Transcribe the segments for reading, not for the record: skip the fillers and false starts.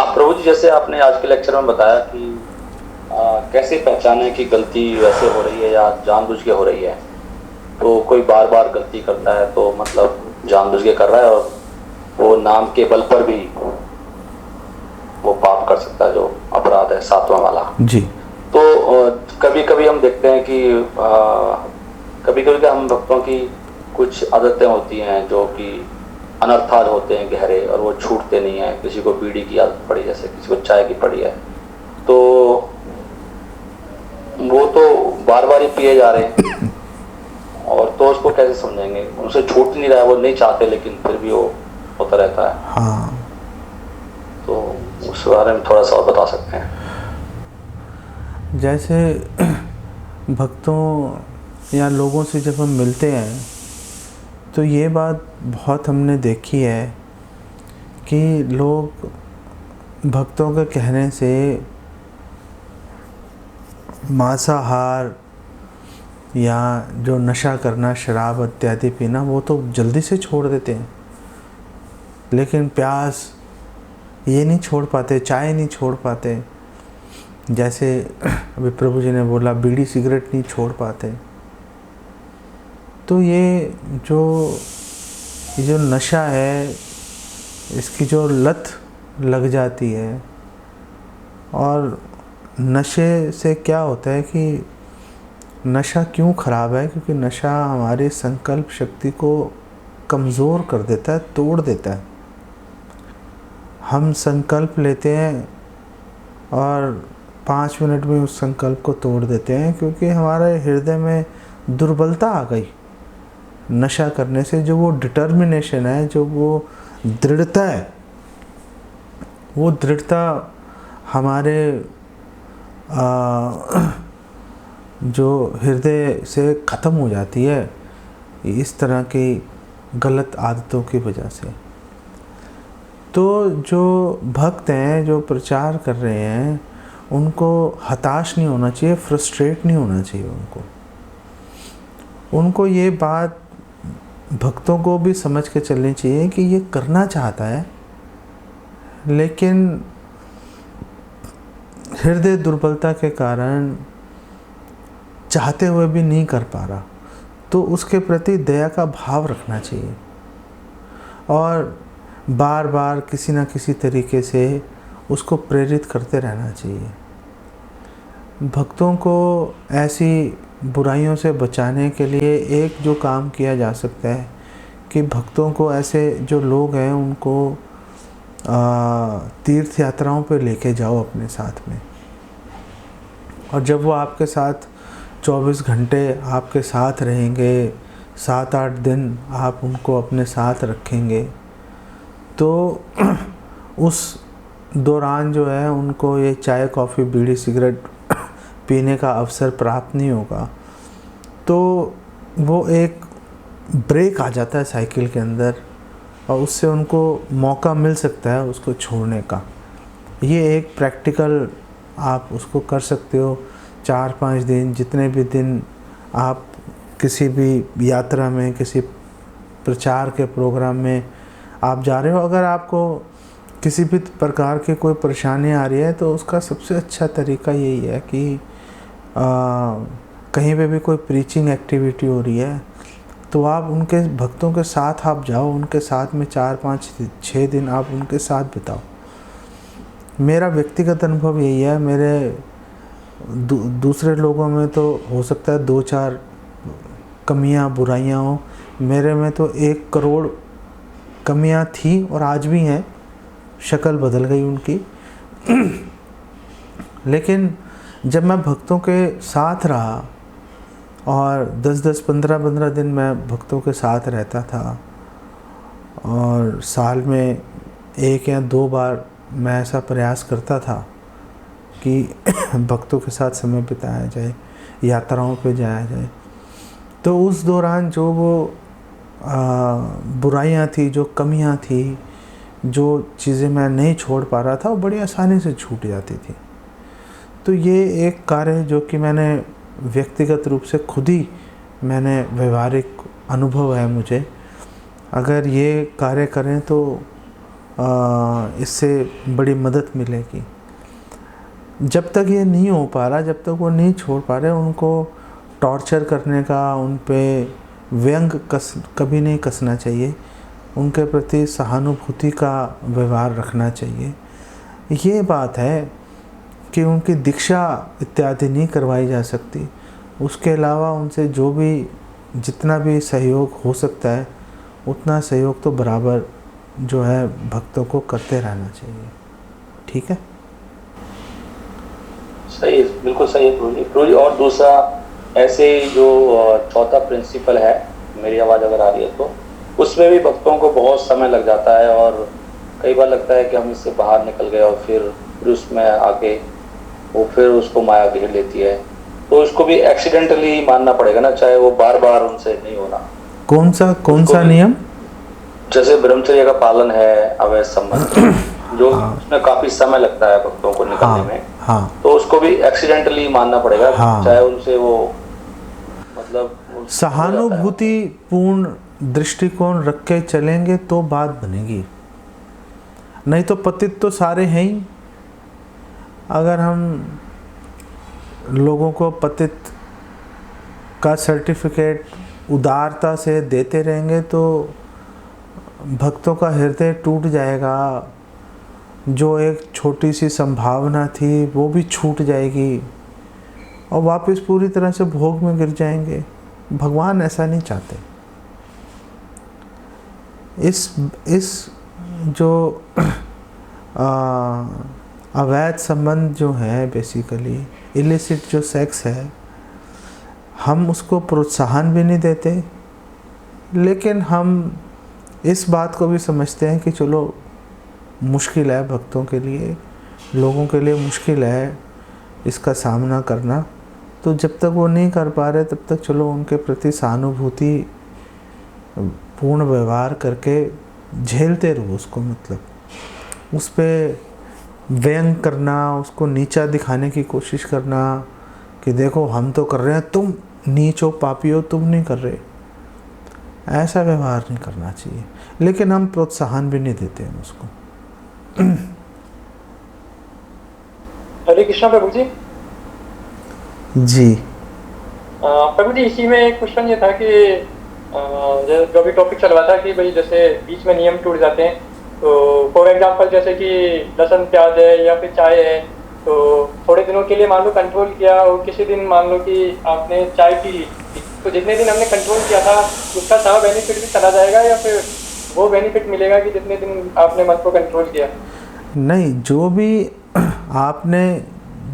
प्रभु जी, जैसे आपने आज के लेक्चर में बताया कि कैसे पहचाने कि गलती वैसे हो रही है या जानबूझ के हो रही है। तो कोई बार बार गलती करता है तो मतलब जानबूझ के कर रहा है, और वो नाम के बल पर भी वो पाप कर सकता है, जो अपराध है 7वां वाला जी। तो कभी कभी हम देखते हैं कि कभी कभी हम भक्तों की कुछ आदतें होती हैं जो कि अनर्थात होते हैं गहरे, और वो छूटते नहीं है। किसी को बीड़ी की आदत पड़ी, जैसे किसी को चाय की पड़ी है, तो वो तो बार बार ही पिए जा रहे हैं, और तो उसको कैसे समझेंगे? उनसे छूट नहीं रहा है, वो नहीं चाहते लेकिन फिर भी वो होता रहता है। हाँ, तो उस बारे में थोड़ा सा और बता सकते हैं? जैसे भक्तों या लोगों से जब हम मिलते हैं तो ये बात बहुत हमने देखी है कि लोग भक्तों के कहने से मांसाहार या जो नशा करना, शराब इत्यादि पीना, वो तो जल्दी से छोड़ देते हैं, लेकिन प्यास ये नहीं छोड़ पाते, चाय नहीं छोड़ पाते। जैसे अभी प्रभु जी ने बोला, बीड़ी सिगरेट नहीं छोड़ पाते। तो ये जो नशा है, इसकी जो लत लग जाती है, और नशे से क्या होता है कि नशा क्यों ख़राब है? क्योंकि नशा हमारी संकल्प शक्ति को कमज़ोर कर देता है, तोड़ देता है। हम संकल्प लेते हैं और 5 मिनट में उस संकल्प को तोड़ देते हैं, क्योंकि हमारे हृदय में दुर्बलता आ गई। नशा करने से जो वो डिटर्मिनेशन है, जो वो दृढ़ता है, वो दृढ़ता हमारे जो हृदय से ख़त्म हो जाती है, इस तरह की गलत आदतों की वजह से। तो जो भक्त हैं, जो प्रचार कर रहे हैं, उनको हताश नहीं होना चाहिए, फ्रस्ट्रेट नहीं होना चाहिए। उनको ये बात भक्तों को भी समझ के चलनी चाहिए कि ये करना चाहता है, लेकिन हृदय दुर्बलता के कारण चाहते हुए भी नहीं कर पा रहा, तो उसके प्रति दया का भाव रखना चाहिए, और बार बार किसी न किसी तरीके से उसको प्रेरित करते रहना चाहिए। भक्तों को ऐसी बुराइयों से बचाने के लिए एक जो काम किया जा सकता है कि भक्तों को, ऐसे जो लोग हैं, उनको तीर्थ यात्राओं पे लेके जाओ अपने साथ में, और जब वो आपके साथ 24 घंटे आपके साथ रहेंगे, 7-8 दिन आप उनको अपने साथ रखेंगे, तो उस दौरान जो है उनको ये चाय, कॉफ़ी, बीड़ी, सिगरेट पीने का अवसर प्राप्त नहीं होगा। तो वो एक ब्रेक आ जाता है साइकिल के अंदर, और उससे उनको मौका मिल सकता है उसको छोड़ने का। ये एक प्रैक्टिकल आप उसको कर सकते हो। 4-5 दिन, जितने भी दिन आप किसी भी यात्रा में, किसी प्रचार के प्रोग्राम में आप जा रहे हो, अगर आपको किसी भी प्रकार की कोई परेशानी आ रही है, तो उसका सबसे अच्छा तरीका यही है कि कहीं पे भी कोई प्रीचिंग एक्टिविटी हो रही है, तो आप उनके भक्तों के साथ आप जाओ, उनके साथ में 4-5-6 दिन आप उनके साथ बिताओ। मेरा व्यक्तिगत अनुभव यही है। मेरे दूसरे लोगों में तो हो सकता है 2-4 कमियां, बुराइयां हो, मेरे में तो 1 करोड़ कमियां थी और आज भी हैं, शक्ल बदल गई उनकी। लेकिन जब मैं भक्तों के साथ रहा, और 10-10, 15-15 दिन मैं भक्तों के साथ रहता था, और साल में 1 या 2 बार मैं ऐसा प्रयास करता था कि भक्तों के साथ समय बिताया जाए, यात्राओं पे जाया जाए, तो उस दौरान जो वो बुराइयां थी, जो कमियां थी, जो चीज़ें मैं नहीं छोड़ पा रहा था, वो बड़ी आसानी से छूट जाती थी। तो ये एक कार्य है जो कि मैंने व्यक्तिगत रूप से खुद ही, मैंने व्यवहारिक अनुभव है मुझे। अगर ये कार्य करें तो इससे बड़ी मदद मिलेगी। जब तक ये नहीं हो पा रहा, जब तक वो नहीं छोड़ पा रहे, उनको टॉर्चर करने का, उन पे व्यंग कभी नहीं कसना चाहिए, उनके प्रति सहानुभूति का व्यवहार रखना चाहिए। ये बात है कि उनकी दीक्षा इत्यादि नहीं करवाई जा सकती। उसके अलावा उनसे जो भी जितना भी सहयोग हो सकता है उतना सहयोग तो बराबर जो है भक्तों को करते रहना चाहिए। ठीक है, सही है, बिल्कुल सही है प्रभु जी। और दूसरा, ऐसे जो चौथा प्रिंसिपल है, मेरी आवाज़ अगर आ रही है तो, उसमें भी भक्तों को बहुत समय लग जाता है और कई बार लगता है कि हम इससे बाहर निकल गए और फिर उसमें आके वो फिर उसको माया घेर लेती है। तो उसको भी एक्सीडेंटली मानना पड़ेगा ना, चाहे वो बार बार उनसे नहीं होना। कौन सा नियम? जैसे ब्रह्मचर्य का पालन है, अवैध संबंध जो उसमें काफी समय लगता है भक्तों को निकलने में, तो उसको भी एक्सीडेंटली मानना पड़ेगा, चाहे उनसे वो मतलब सहानुभूति पूर्ण दृष्टिकोण रख के चलेंगे तो बात बनेगी। नहीं तो पतित तो सारे हैं ही। अगर हम लोगों को पतित का सर्टिफिकेट उदारता से देते रहेंगे तो भक्तों का हृदय टूट जाएगा। जो एक छोटी सी संभावना थी वो भी छूट जाएगी और वापस पूरी तरह से भोग में गिर जाएंगे। भगवान ऐसा नहीं चाहते। इस जो अवैध संबंध जो है, बेसिकली इलिसिट जो सेक्स है, हम उसको प्रोत्साहन भी नहीं देते, लेकिन हम इस बात को भी समझते हैं कि चलो मुश्किल है भक्तों के लिए, लोगों के लिए मुश्किल है इसका सामना करना। तो जब तक वो नहीं कर पा रहे तब तक चलो उनके प्रति सहानुभूति पूर्ण व्यवहार करके झेलते रहो उसको। मतलब उस पर व्यंग करना, उसको नीचा दिखाने की कोशिश करना कि देखो हम तो कर रहे हैं, तुम नीच हो, पापी हो, तुम नहीं कर रहे, ऐसा व्यवहार नहीं करना चाहिए। लेकिन हम प्रोत्साहन भी नहीं देते हैं उसको। हरे कृष्णा प्रभु जी। जी प्रभु जी, इसी में एक क्वेश्चन ये था कि जो भी टॉपिक चल रहा था कि भाई जैसे बीच में नियम टूट जाते हैं, तो फॉर एग्जांपल जैसे कि लहसुन प्याज है या फिर चाय है, तो थोड़े दिनों के लिए मान लो कंट्रोल किया और किसी दिन मान लो कि आपने चाय पी ली, तो जितने दिन हमने कंट्रोल किया था उसका सारा बेनिफिट भी चला जाएगा या फिर वो बेनिफिट मिलेगा कि जितने दिन आपने मन को कंट्रोल किया? नहीं,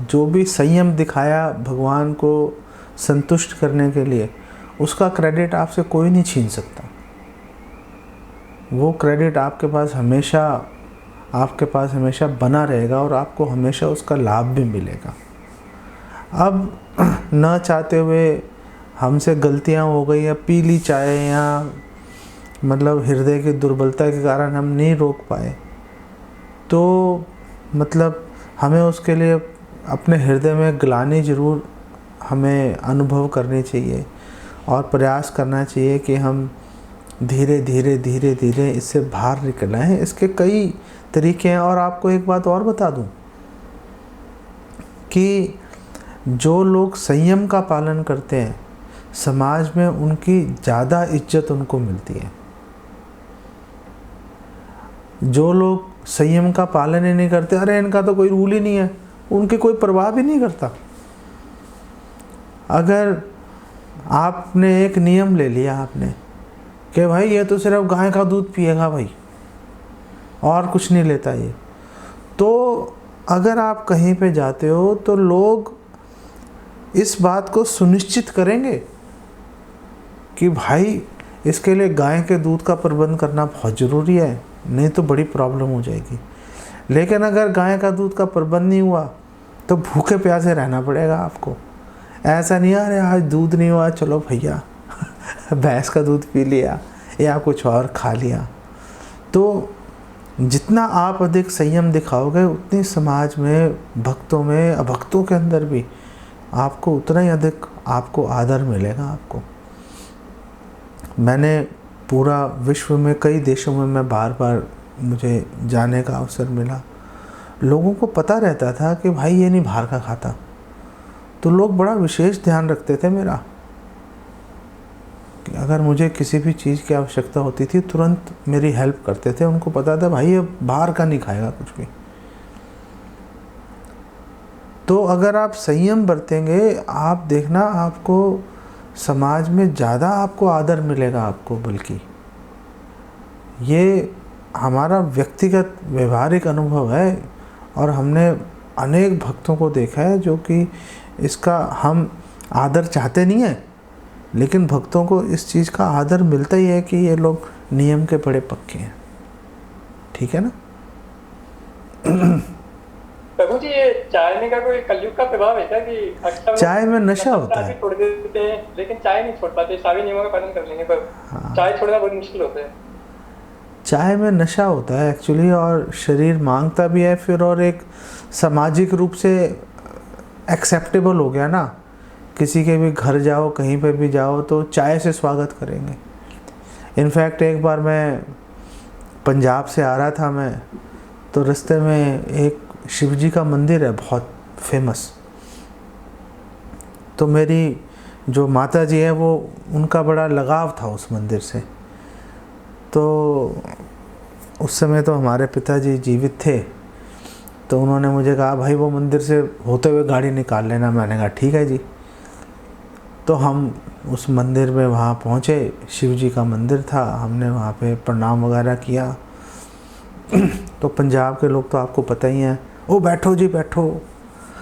जो भी संयम दिखाया भगवान को संतुष्ट करने के लिए, उसका क्रेडिट आपसे कोई नहीं छीन सकता। वो क्रेडिट आपके पास हमेशा बना रहेगा और आपको हमेशा उसका लाभ भी मिलेगा। अब न चाहते हुए हमसे गलतियां हो गई या पी ली चाय, या मतलब हृदय की दुर्बलता के कारण हम नहीं रोक पाए, तो मतलब हमें उसके लिए अपने हृदय में ग्लानि ज़रूर हमें अनुभव करनी चाहिए और प्रयास करना चाहिए कि हम धीरे धीरे इससे बाहर निकल आएं। इसके कई तरीके हैं। और आपको एक बात और बता दूं कि जो लोग संयम का पालन करते हैं, समाज में उनकी ज़्यादा इज्जत उनको मिलती है। जो लोग संयम का पालन ही नहीं करते, अरे इनका तो कोई रूल ही नहीं है, उनकी कोई परवाह भी नहीं करता। अगर आपने एक नियम ले लिया आपने कि भाई ये तो सिर्फ गाय का दूध पिएगा भाई, और कुछ नहीं लेता ये, तो अगर आप कहीं पे जाते हो तो लोग इस बात को सुनिश्चित करेंगे कि भाई इसके लिए गाय के दूध का प्रबंध करना बहुत ज़रूरी है, नहीं तो बड़ी प्रॉब्लम हो जाएगी। लेकिन अगर गाय का दूध का प्रबंध नहीं हुआ तो भूखे प्यासे रहना पड़ेगा आपको। ऐसा नहीं अरे आज दूध नहीं हुआ, चलो भैया भैंस का दूध पी लिया या कुछ और खा लिया। तो जितना आप अधिक संयम दिखाओगे उतनी समाज में, भक्तों में, अभक्तों के अंदर भी आपको उतना ही अधिक आपको आदर मिलेगा। आपको मैंने पूरा विश्व में कई देशों में मैं बार बार मुझे जाने का अवसर मिला, लोगों को पता रहता था कि भाई ये नहीं बाहर का खाता, तो लोग बड़ा विशेष ध्यान रखते थे मेरा कि अगर मुझे किसी भी चीज़ की आवश्यकता होती थी तुरंत मेरी हेल्प करते थे। उनको पता था भाई ये बाहर का नहीं खाएगा कुछ भी। तो अगर आप संयम बरतेंगे, आप देखना आपको समाज में ज़्यादा आपको आदर मिलेगा आपको। बल्कि ये हमारा व्यक्तिगत व्यवहारिक अनुभव है और हमने अनेक भक्तों को देखा है जो कि इसका हम आदर चाहते नहीं हैं, लेकिन भक्तों को इस चीज़ का आदर मिलता ही है कि ये लोग नियम के बड़े पक्के हैं। ठीक है ना? प्रभु जी, ये चाय में का कोई कलयुग का प्रभाव है क्या कि अक्सर चाय में नशा होता है। छोड़ देते हैं लेकिन चाय नहीं छोड़ पाते, सारे नियमों का पालन कर लेंगे पर चाय छोड़ना बहुत मुश्किल होता है। चाय में नशा होता है एक्चुअली, और शरीर मांगता भी है फिर, और एक सामाजिक रूप से एक्सेप्टेबल हो गया ना। किसी के भी घर जाओ, कहीं पे भी जाओ तो चाय से स्वागत करेंगे। इनफैक्ट एक बार मैं पंजाब से आ रहा था मैं, तो रास्ते में एक शिव जी का मंदिर है बहुत फेमस, तो मेरी जो माता जी है वो, उनका बड़ा लगाव था उस मंदिर से। तो उस समय तो हमारे पिताजी जीवित थे, तो उन्होंने मुझे कहा भाई वो मंदिर से होते हुए गाड़ी निकाल लेना। मैंने कहा ठीक है जी। तो हम उस मंदिर में वहाँ पहुँचे, शिव जी का मंदिर था, हमने वहाँ पे प्रणाम वगैरह किया। तो पंजाब के लोग तो आपको पता ही हैं, ओ बैठो जी बैठो,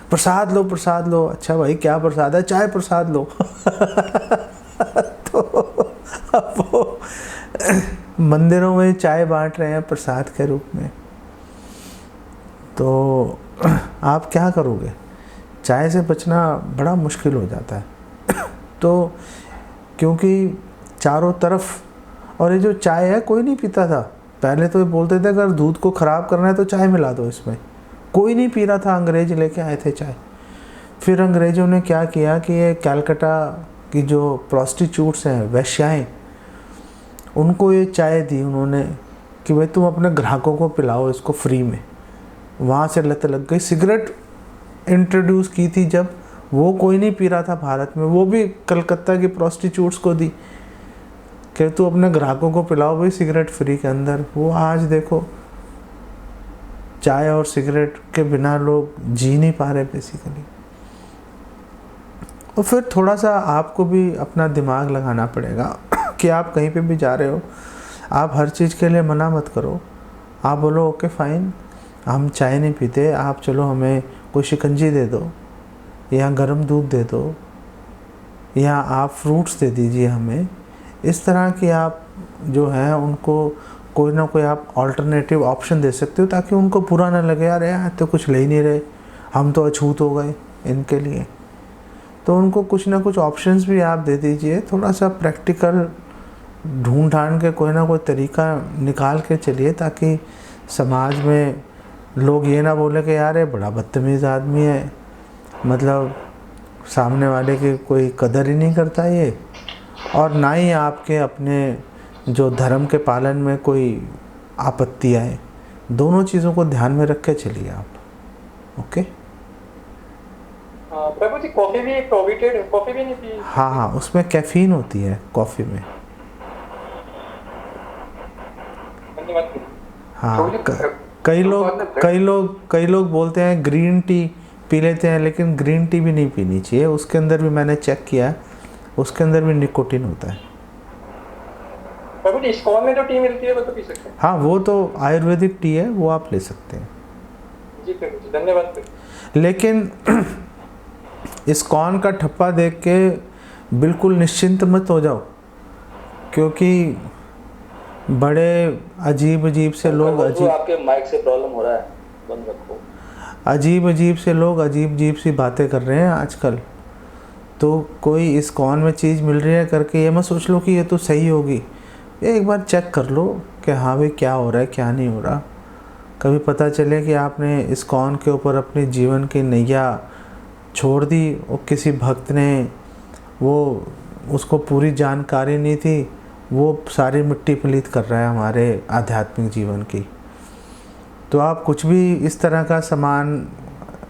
प्रसाद लो प्रसाद लो। अच्छा भाई क्या प्रसाद है? चाय प्रसाद लो। तो अब वो मंदिरों में चाय बांट रहे हैं प्रसाद के रूप में, तो आप क्या करोगे? चाय से बचना बड़ा मुश्किल हो जाता है। तो क्योंकि चारों तरफ, और ये जो चाय है कोई नहीं पीता था पहले, तो ये बोलते थे अगर दूध को ख़राब करना है तो चाय मिला दो इसमें। कोई नहीं पी रहा था, अंग्रेज लेके आए थे चाय। फिर अंग्रेज़ों ने क्या किया कि ये कलकत्ता की जो प्रोस्टिट्यूट्स हैं, वेश्याएँ, उनको ये चाय दी उन्होंने कि भाई तुम अपने ग्राहकों को पिलाओ इसको फ्री में। वहाँ से लत लग गई। सिगरेट इंट्रोड्यूस की थी जब, वो कोई नहीं पी रहा था भारत में, वो भी कलकत्ता की प्रोस्टिट्यूट्स को दी कि तू अपने ग्राहकों को पिलाओ भाई सिगरेट फ्री के अंदर। वो आज देखो चाय और सिगरेट के बिना लोग जी नहीं पा रहे बेसिकली। और फिर थोड़ा सा आपको भी अपना दिमाग लगाना पड़ेगा कि आप कहीं पे भी जा रहे हो, आप हर चीज़ के लिए मना मत करो। आप बोलो ओके फाइन, हम चाय नहीं पीते, आप चलो हमें कोई शिकंजी दे दो, या गर्म दूध दे दो, या आप फ्रूट्स दे दीजिए हमें। इस तरह की आप जो हैं उनको कोई ना कोई आप ऑल्टरनेटिव ऑप्शन दे सकते हो, ताकि उनको बुरा ना लगे यार यार तो कुछ ले ही नहीं रहे, हम तो अछूत हो गए इनके लिए। तो उनको कुछ ना कुछ ऑप्शंस भी आप दे दीजिए। थोड़ा सा प्रैक्टिकल ढूंढ ढांड के कोई ना कोई तरीका निकाल के चलिए, ताकि समाज में लोग ये ना बोले कि यार ये बड़ा बदतमीज़ आदमी है, मतलब सामने वाले की कोई कदर ही नहीं करता ये, और ना ही आपके अपने जो धर्म के पालन में कोई आपत्ति आए। दोनों चीज़ों को ध्यान में रख के चलिए आप। ओके। प्रभु जी, कॉफी भी प्रोहिबिटेड, कॉफी भी नहीं पी? हाँ, उसमें कैफीन होती है कॉफ़ी में। हाँ, कई लोग बोलते हैं ग्रीन टी पी लेते हैं, लेकिन ग्रीन टी भी नहीं पीनी चाहिए। उसके अंदर भी मैंने चेक किया, उसके अंदर भी निकोटीन होता है। प्रभु जी, इस्कॉन में जो टी मिलती है वो तो पी सकते हैं? हाँ, वो तो आयुर्वेदिक टी है, वो आप ले सकते हैं। जी प्रभु जी, धन्यवाद। लेकिन इस्कॉन का ठप्पा देख के बिल्कुल निश्चिंत मत हो जाओ, क्योंकि बड़े अजीब से लोग आपके माइक से प्रॉब्लम हो रहा है, बंद रखो। अजीब से लोग अजीब सी बातें कर रहे हैं आजकल। तो कोई इस्कॉन में चीज़ मिल रही है करके ये मत सोच लो कि ये तो सही होगी। एक बार चेक कर लो कि हाँ भाई क्या हो रहा है क्या नहीं हो रहा। कभी पता चले कि आपने इस्कॉन के ऊपर अपने जीवन की नैया छोड़ दी और किसी भक्त ने वो उसको पूरी जानकारी नहीं थी, वो सारी मिट्टी पलीत कर रहा है हमारे आध्यात्मिक जीवन की। तो आप कुछ भी इस तरह का सामान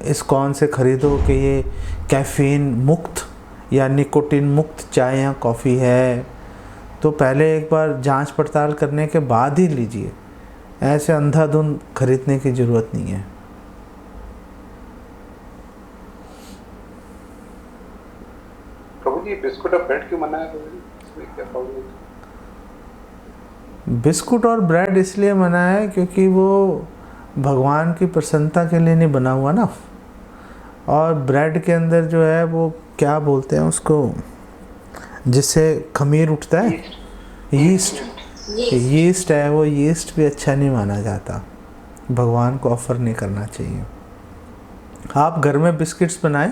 इस्कॉन से ख़रीदो कि ये कैफ़ीन मुक्त या निकोटीन मुक्त चाय या कॉफ़ी है, तो पहले एक बार जांच पड़ताल करने के बाद ही लीजिए। ऐसे अंधाधुंध खरीदने की ज़रूरत नहीं है। प्रभु जी बिस्कुट और ब्रेड क्यों मना है? इसमें क्या प्रॉब्लम है? बिस्कुट और ब्रेड इसलिए मना है क्योंकि वो भगवान की प्रसन्नता के लिए नहीं बना हुआ ना। और ब्रेड के अंदर जो है वो क्या बोलते हैं उसको, जिससे खमीर उठता है, यीस्ट है, वो यीस्ट भी अच्छा नहीं माना जाता, भगवान को ऑफ़र नहीं करना चाहिए। आप घर में बिस्किट्स बनाएं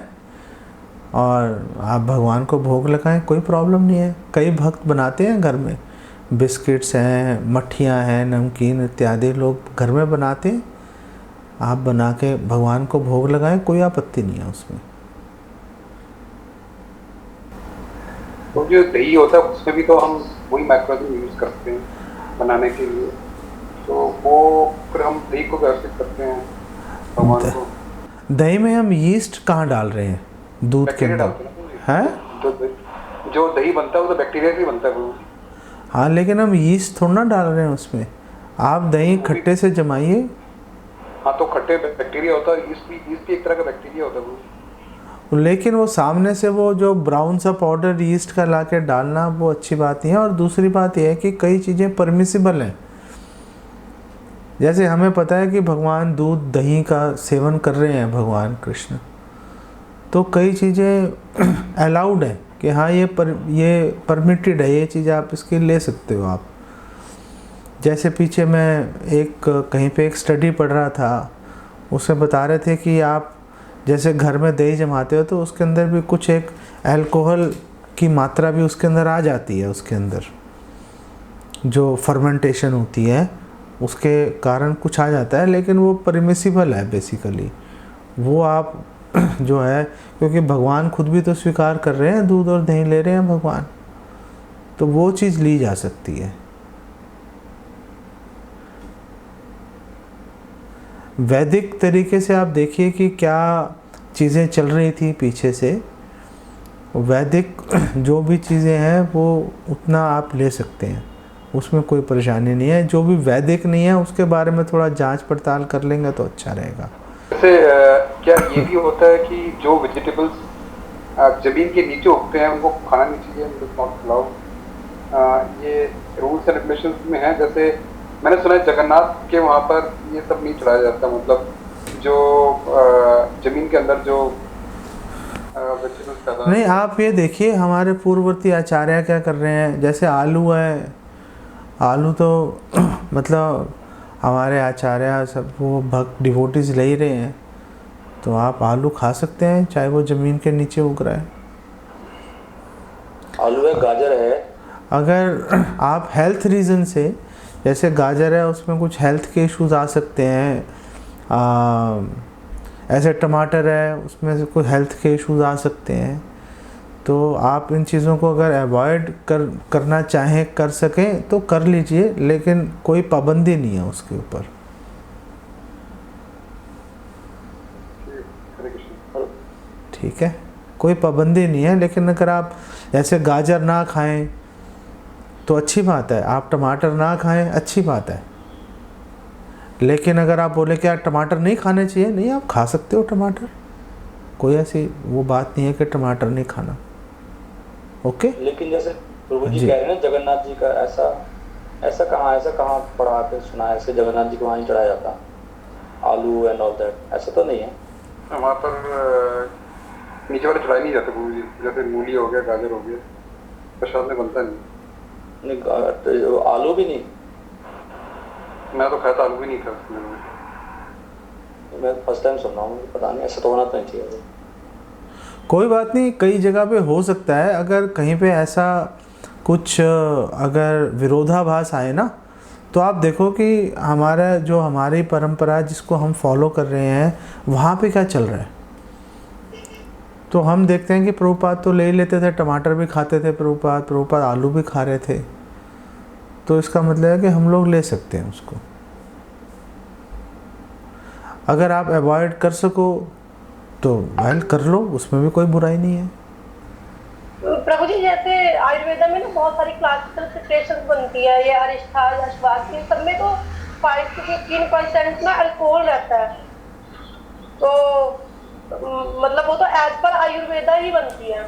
और आप भगवान को भोग लगाएं, कोई प्रॉब्लम नहीं है। कई भक्त बनाते हैं घर में, बिस्किट्स हैं, मट्ठियाँ हैं, नमकीन इत्यादि लोग घर में बनाते हैं। आप बना के भगवान को भोग लगाएं, कोई आपत्ति नहीं है उसमें। तो जो दही होता है उसमें भी तो हम वही माइक्रोवेव यूज करते हैं बनाने के लिए, तो वो फिर हम दही को व्यवस्थित करते हैं भगवान को। दही में हम यीस्ट कहाँ डाल रहे हैं? दूध के बैक्टीरिया अंदर डालते हैं है। जो दही बनता है वो तो बैक्टीरिया से बनता है वो। हाँ, लेकिन हम यीस्ट थोड़ा ना डाल रहे हैं उसमें। आप दही खट्टे से जमाइए। हाँ, तो खट्टे बैक्टीरिया होता है, यीस्ट भी एक तरह का बैक्टीरिया होता है वो। लेकिन वो सामने से वो जो ब्राउन सा पाउडर यीस्ट का ला के डालना वो अच्छी बात नहीं है। और दूसरी बात यह है कि कई चीज़ें परमिसिबल हैं। जैसे हमें पता है कि भगवान दूध दही का सेवन कर रहे हैं, भगवान कृष्ण, तो कई चीज़ें अलाउड है कि हाँ ये परमिटेड है, ये चीज़ आप इसकी ले सकते हो आप। जैसे पीछे मैं कहीं पे एक स्टडी पढ़ रहा था, उसमें बता रहे थे कि आप जैसे घर में दही जमाते हो तो उसके अंदर भी कुछ एक अल्कोहल की मात्रा भी उसके अंदर आ जाती है। उसके अंदर जो फर्मेंटेशन होती है उसके कारण कुछ आ जाता है, लेकिन वो परमिसिबल है बेसिकली। वो आप जो है, क्योंकि भगवान खुद भी तो स्वीकार कर रहे हैं, दूध और दही ले रहे हैं भगवान, तो वो चीज़ ली जा सकती है। वैदिक तरीके से आप देखिए कि क्या चीज़ें चल रही थी पीछे से। वैदिक जो भी चीज़ें हैं वो उतना आप ले सकते हैं, उसमें कोई परेशानी नहीं है। जो भी वैदिक नहीं है उसके बारे में थोड़ा जांच पड़ताल कर लेंगे तो अच्छा रहेगा। जैसे क्या ये भी होता है कि जो वेजिटेबल्स जमीन के नीचे उगते हैं उनको खाना नहीं चाहिए, नॉट अलाउड, ये रूल्स एंड रेगुलेशंस में है। जैसे मैंने सुना है जगन्नाथ के वहाँ पर ये सब नहीं चढ़ाया जाता, मतलब जो जमीन के अंदर जो वेजिटेबल्स पैदा। नहीं, आप ये देखिए हमारे पूर्ववर्ती आचार्य क्या कर रहे हैं। जैसे आलू है, आलू तो मतलब हमारे आचार्य सब वो भक्त डिवोटीज ले ही रहे हैं, तो आप आलू खा सकते हैं चाहे वो ज़मीन के नीचे उग रहा है। आलू है, गाजर है। अगर आप हेल्थ रीज़न से, जैसे गाजर है उसमें कुछ हेल्थ के इश्यूज आ सकते हैं, ऐसे टमाटर है उसमें से कुछ हेल्थ के इश्यूज आ सकते हैं, तो आप इन चीज़ों को अगर अवॉइड करना चाहें, कर सकें तो कर लीजिए, लेकिन कोई पाबंदी नहीं है उसके ऊपर। ठीक है, कोई पाबंदी नहीं है। लेकिन अगर आप ऐसे गाजर ना खाएं तो अच्छी बात है, आप टमाटर ना खाएं अच्छी बात है। लेकिन अगर आप बोले कि यार टमाटर नहीं खाने चाहिए, नहीं, आप खा सकते हो टमाटर, कोई ऐसी वो बात नहीं है कि टमाटर नहीं खाना। ओके। लेकिन जैसे प्रभु जी कह रहे हैं ना, जगन्नाथ जी का ऐसा कहाँ पढ़ा के सुना है ऐसे जगन्नाथ जी को वहाँ ही चढ़ाया जाता आलू एंड ऑल दैट, ऐसा तो नहीं है। वहाँ पर नीचे वाले चढ़ाए नहीं जाते प्रभु जी, जैसे मूली हो गया, गाजर हो गया, प्रसाद में बनता नहीं। तो आलू भी नहीं? मैं तो खाता आलू भी नहीं था उसमें। मैं फर्स्ट टाइम सुन रहा हूँ, पता नहीं, ऐसा तो होना तो नहीं चाहिए। कोई बात नहीं, कई जगह पे हो सकता है। अगर कहीं पे ऐसा कुछ अगर विरोधाभास आए ना, तो आप देखो कि हमारी परंपरा जिसको हम फॉलो कर रहे हैं वहाँ पे क्या चल रहा है। तो हम देखते हैं कि प्रभुपाद तो ले ही लेते थे, टमाटर भी खाते थे प्रभुपाद आलू भी खा रहे थे, तो इसका मतलब है कि हम लोग ले सकते हैं उसको। अगर आप अवॉइड कर सको तो वेल कर लो, उसमें भी कोई बुराई नहीं है। प्रभु जी जैसे आयुर्वेदा में ना बहुत सारी क्लासिकल प्रिपरेशन बनती है, ये अरिष्ठा अश्वगंधा, सब में तो 5 to 15% ना अल्कोहल रहता है, तो मतलब वो तो एज पर आयुर्वेदा ही बनती है,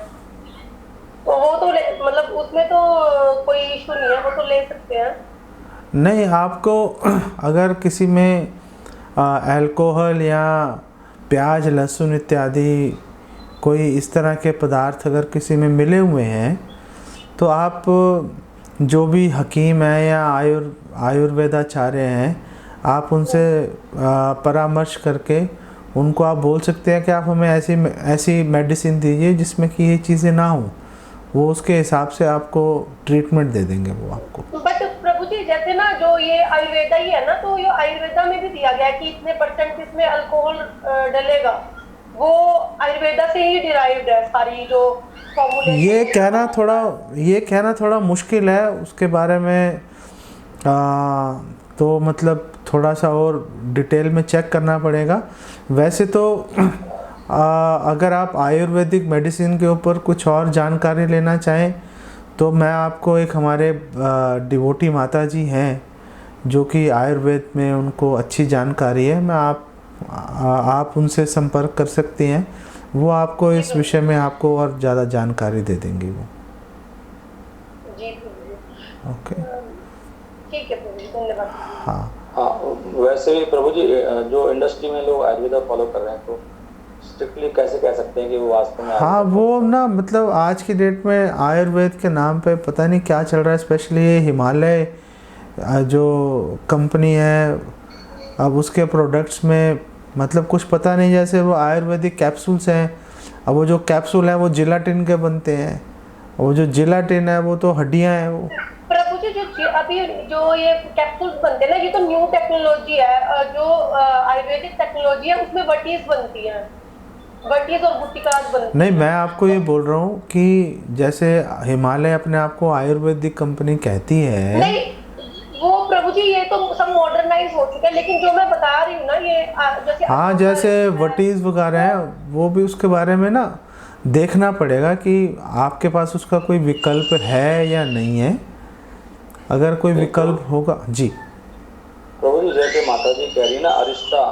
तो वो तो मतलब उसमें तो कोई इशू नहीं है, वो तो ले सकते हैं। नहीं, आपको अगर किसी में अल्कोहल या प्याज लहसुन इत्यादि कोई इस तरह के पदार्थ अगर किसी में मिले हुए हैं तो आप जो भी हकीम है या आयुर्वेदाचार्य हैं, आप उनसे परामर्श करके उनको आप बोल सकते हैं कि आप हमें ऐसी मेडिसिन दीजिए जिसमें कि ये चीज़ें ना हो, वो उसके हिसाब से आपको ट्रीटमेंट दे देंगे वो आपको। बट प्रभु जी जैसे ना जो ये आयुर्वेदा ही है ना, तो ये आयुर्वेदा में भी दिया गया है कि इतने % इसमें अल्कोहल डलेगा, वो आयुर्वेदा से ही डिराइव्ड है सारी जो फॉर्मूलेशन। ये कहना थोड़ा मुश्किल है, उसके बारे में तो मतलब थोड़ा सा और डिटेल में चेक करना पड़ेगा। वैसे तो अगर आप आयुर्वेदिक मेडिसिन के ऊपर कुछ और जानकारी लेना चाहें तो मैं आपको एक हमारे डिवोटी माता जी हैं जो कि आयुर्वेद में उनको अच्छी जानकारी है, मैं आप उनसे संपर्क कर सकती हैं, वो आपको इस विषय में आपको और ज़्यादा जानकारी दे देंगी वो। जी ओके, ठीक है प्रभु जी, धन्यवाद। हाँ हाँ, वैसे भी प्रभु जी जो इंडस्ट्री में लोग आयुर्वेदा फॉलो कर रहे हैं तो स्ट्रिक्टली कैसे कह सकते हैं कि वो वास्तव में हाँ, वो ना मतलब आज की डेट में आयुर्वेद के नाम पे पता नहीं क्या चल रहा है, स्पेशली ये हिमालय जो कंपनी है, अब उसके प्रोडक्ट्स में मतलब कुछ पता नहीं, जैसे वो आयुर्वेदिक कैप्सूल्स हैं, अब वो जो कैप्सूल हैं वो जिलाटिन के बनते हैं, वो जो जिलाटिन है वो तो हड्डियाँ हैं वो। प्रभु जी जो अभी जो ये कैप्सूल्स बनते हैं ना, ये तो न्यू टेक्नोलॉजी है, जो आयुर्वेदिक टेक्नोलॉजी है उसमें वटीज बनती है, वटीज और गुटिकास बनती नहीं, मैं आपको ये बोल रहा हूँ कि जैसे हिमालय अपने आप को आयुर्वेदिक कंपनी कहती है। नहीं वो प्रभु जी ये तो सब मॉडर्नाइज हो चुका है, लेकिन जो मैं बता रही हूँ ना ये जैसे हाँ, जैसे वटीज वगैरह हैं वो भी उसके बारे में ना देखना पड़ेगा कि आपके पास उसका कोई विकल्प है या नहीं है, अगर कोई विकल्प होगा। जी प्रभु जी जैसे माता जी कह रही है ना अरिष्टा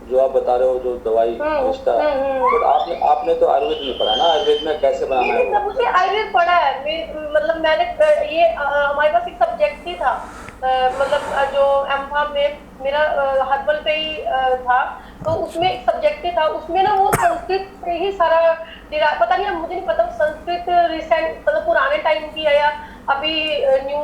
जो आप बता रहे हो, जो दवाई अरिष्टा, तो आपने तो आयुर्वेद में पढ़ा ना, आयुर्वेद में कैसे बनाना है? प्रभु जी आयुर्वेद पढ़ा है, मतलब मैंने ये हमारे पास एक सब्जेक्ट ही था, मतलब जो एमफार्म में मेरा हर्बल पे ही था, तो उसमें एक सब्जेक्ट ही था, उसमें ना वो संस्कृत से ही सारा पता नहीं, मुझे नहीं पता संस्कृत रिसेंट मतलब पुराने टाइम की है या अभी न्यू।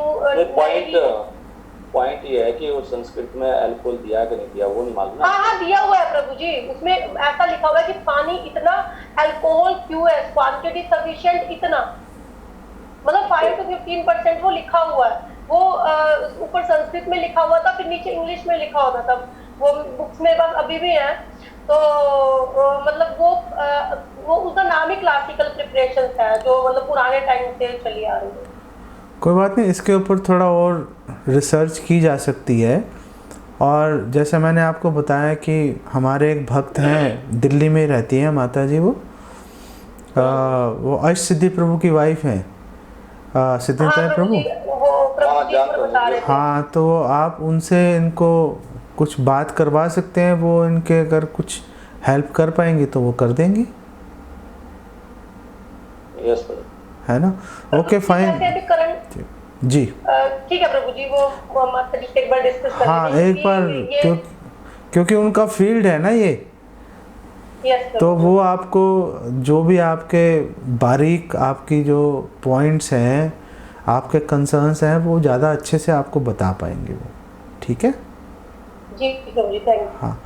पॉइंट ये है कि वो संस्कृत में अल्कोहल दिया कि नहीं दिया वो नहीं मालूम। हाँ दिया हुआ है प्रभु जी, उसमें ऐसा लिखा हुआ है कि पानी इतना, अल्कोहल QS क्वांटिटी सफिशिएंट इतना, मतलब 5 to 15% वो लिखा हुआ है, वो ऊपर संस्कृत में लिखा हुआ था, फिर नीचे इंग्लिश में लिखा होता था, वो बुक्स मेरे पास अभी भी है, तो मतलब वो उसका नाम ही क्लासिकल प्रिपरेशंस है जो मतलब पुराने टाइम से चली आ रही है। कोई बात नहीं, इसके ऊपर थोड़ा और रिसर्च की जा सकती है। और जैसे मैंने आपको बताया कि हमारे एक भक्त हैं, दिल्ली में रहती हैं माता जी, वो अष्ट सिद्धि प्रभु की वाइफ हैं, सिद्धिदाता प्रभु। हाँ, तो आप उनसे इनको कुछ बात करवा सकते हैं, वो इनके अगर कुछ हेल्प कर पाएंगी तो वो कर देंगी। यस है ना? ओके फाइन जी, ठीक है प्रभु जी, वो माता जी से एक बार डिस्कस कर हाँ एक बार, क्योंकि उनका फील्ड है ना ये, तो वो आपको जो भी आपके बारीक आपकी जो पॉइंट्स हैं, आपके कंसर्न्स हैं, वो ज़्यादा अच्छे से आपको बता पाएंगे वो। ठीक है जी, थैंक यू। हाँ।